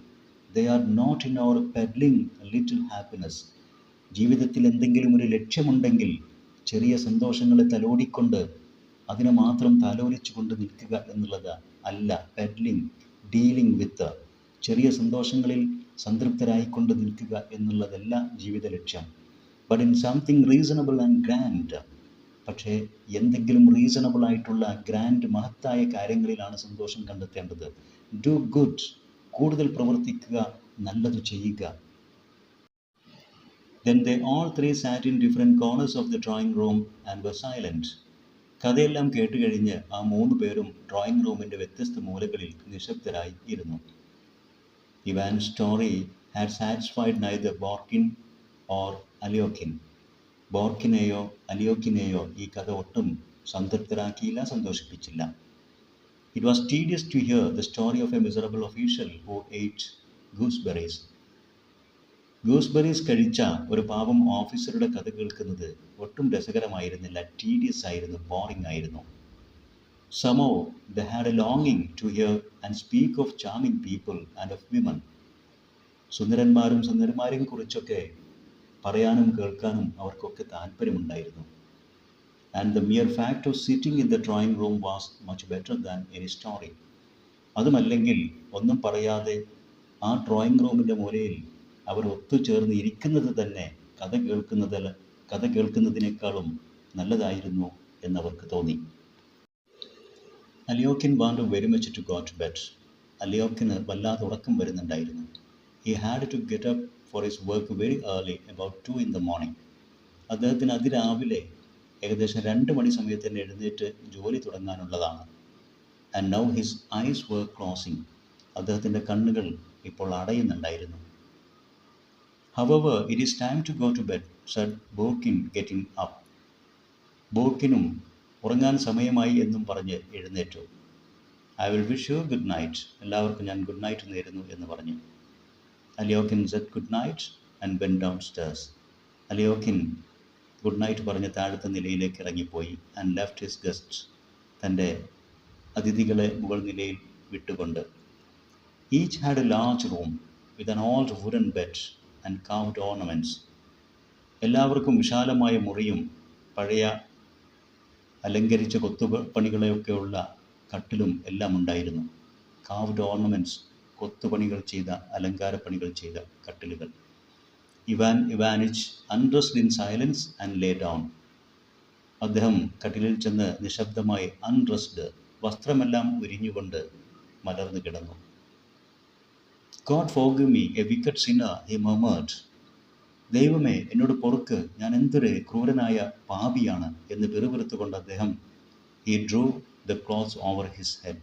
they are not in our peddling little happiness. ജീവിതത്തിൽ എന്തെങ്കിലും ഒരു ലക്ഷ്യമുണ്ടെങ്കിൽ ചെറിയ സന്തോഷങ്ങളെ തലോടിക്കൊണ്ട് അതിനെ മാത്രം താലോലിച്ചു കൊണ്ട് നിൽക്കുക എന്നുള്ളത് അല്ല പെഡ്ലിംഗ്, ഡീലിംഗ് വിത്ത്. ചെറിയ സന്തോഷങ്ങളിൽ സംതൃപ്തരായിക്കൊണ്ട് നിൽക്കുക എന്നുള്ളതല്ല ജീവിത ലക്ഷ്യം. But in something reasonable and grand. പക്ഷേ എന്തെങ്കിലും റീസണബിൾ ആയിട്ടുള്ള ഗ്രാൻഡ് മഹത്തായ കാര്യങ്ങളിലാണ് സന്തോഷം കണ്ടെത്തേണ്ടത്. ഡു ഗുഡ്, കൂടുതൽ പ്രവർത്തിക്കുക, നല്ലത് ചെയ്യുക. Then they all three sat in different corners of the drawing room and were silent. കഥയെല്ലാം കേട്ടുകഴിഞ്ഞ് ആ 3 പേരും ഡ്രോയിങ് റൂമിൻ്റെ വ്യത്യസ്ത മൂലകളിൽ നിശബ്ദരായി ഇരുന്നു. Ivan's story had satisfied neither Borkin or Alyokin. ബോർക്കിനെയോ അലിയോക്കിനെയോ ഈ കഥ ഒട്ടും സംതൃപ്തരാക്കിയില്ല, സന്തോഷിപ്പിച്ചില്ല. It was tedious to hear the story of a miserable official who ate gooseberries. Gooseberries കഴിച്ച ഒരു പാവം ഓഫീസറുടെ കഥ കേൾക്കുന്നത് ഒട്ടും രസകരമായിരുന്നില്ല. ടീഡിയസ് ആയിരുന്നു, ബോറിംഗ് ആയിരുന്നു. Somehow they had a longing to hear and speak of charming people and of women. സുന്ദരന്മാരും സുന്ദരന്മാരെയും കുറിച്ചൊക്കെ പറയാനും കേൾക്കാനും അവർക്കൊക്കെ താല്പര്യമുണ്ടായിരുന്നു. And the mere fact of sitting in the drawing room was much better than any story. അതുമല്ലെങ്കിൽ ഒന്നും പറയാതെ ആ drawing റൂമിൻ്റെ മൂലയിൽ അവർ ഒത്തുചേർന്ന് ഇരിക്കുന്നത് തന്നെ കഥ കേൾക്കുന്നതിനേക്കാളും നല്ലതായിരുന്നു എന്നവർക്ക് തോന്നി. അലിയോക്കിൻ wanted very much to go to bed. അലിയോക്കിന് വല്ലാതെ ഉറക്കം വരുന്നുണ്ടായിരുന്നു. He had to get up for his work very early, about 2 in the morning. അദ്ദേഹത്തിന് അതിരാവിലെ ഏകദേശം 2 മണി സമയത്ത് തന്നെ എഴുന്നേറ്റ് ജോലി തുടങ്ങാനുള്ളതാണ്. And now his eyes were closing. അദ്ദേഹത്തിൻ്റെ കണ്ണുകൾ ഇപ്പോൾ അടയുന്നുണ്ടായിരുന്നു. However, it is time to go to bed, said Borkin, getting up. ബോർക്കിനും ഉറങ്ങാൻ സമയമായി എന്നും പറഞ്ഞ് എഴുന്നേറ്റു. I will wish you good night. എല്ലാവർക്കും ഞാൻ ഗുഡ് നൈറ്റ് നേരുന്നു എന്ന് പറഞ്ഞു. Alyokin said good night and went downstairs. Alyokin good night പറഞ്ഞ് താഴത്തെ നിലയിലേക്ക് ഇറങ്ങിപ്പോയി. And left his guests, തൻ്റെ അതിഥികളെ മുകൾ നിലയിൽ വിട്ടുകൊണ്ട്. Each had a large room with an old wooden bed and carved ornaments. എല്ലാവർക്കും വിശാലമായ മുറിയും പഴയ അലങ്കരിച്ച കൊത്തുപണികളെയൊക്കെയുള്ള കട്ടിലും എല്ലാം ഉണ്ടായിരുന്നു. carved ornaments, കൊത്തുപണികൾ ചെയ്ത, അലങ്കാരപ്പണികൾ ചെയ്ത കട്ടിലുകൾ. Ivan Ivanich undressed in silence and lay down. അദ്ദേഹം കട്ടിലിൽ ചെന്ന് നിശബ്ദമായി undressed, വസ്ത്രമെല്ലാം ഉരിഞ്ഞുകൊണ്ട് മലർന്നു കിടന്നു. God forgive me, a wicked sinner, he murmured. ദൈവമേ, എന്നോട് പൊറുക്ക്, ഞാൻ എന്തൊരു ക്രൂരനായ പാപിയാണ് എന്ന് പിറുപിറുത്തുകൊണ്ട് അദ്ദേഹം he drew the cloth over his head.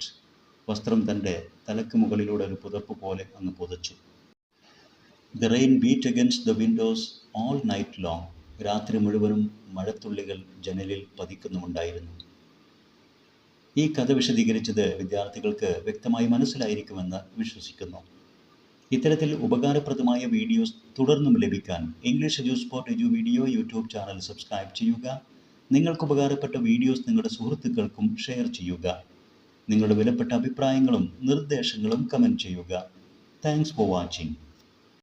വസ്ത്രം തൻ്റെ തലക്ക് മുകളിലൂടെ ഒരു പുതപ്പ് പോലെ അങ്ങ് പുതച്ചു. The rain beat against the windows all night long. രാത്രി മുഴുവനും മഴത്തുള്ളികൾ ജനലിൽ പതിക്കുന്നുമുണ്ടായിരുന്നു. ഈ കഥ വിശദീകരിച്ചത് വിദ്യാർത്ഥികൾക്ക് വ്യക്തമായി മനസ്സിലായിരിക്കുമെന്ന് വിശ്വസിക്കുന്നു. ഇത്തരത്തിൽ ഉപകാരപ്രദമായ വീഡിയോസ് തുടർന്നും ലഭിക്കാൻ English Eduspot edu video YouTube channel subscribe ചെയ്യുക. നിങ്ങൾക്ക് ഉപകാരപ്പെട്ട വീഡിയോസ് നിങ്ങളുടെ സുഹൃത്തുക്കൾക്കും ഷെയർ ചെയ്യുക. നിങ്ങളുടെ വിലപ്പെട്ട അഭിപ്രായങ്ങളും നിർദ്ദേശങ്ങളും കമൻറ്റ് ചെയ്യുക. Thanks for watching.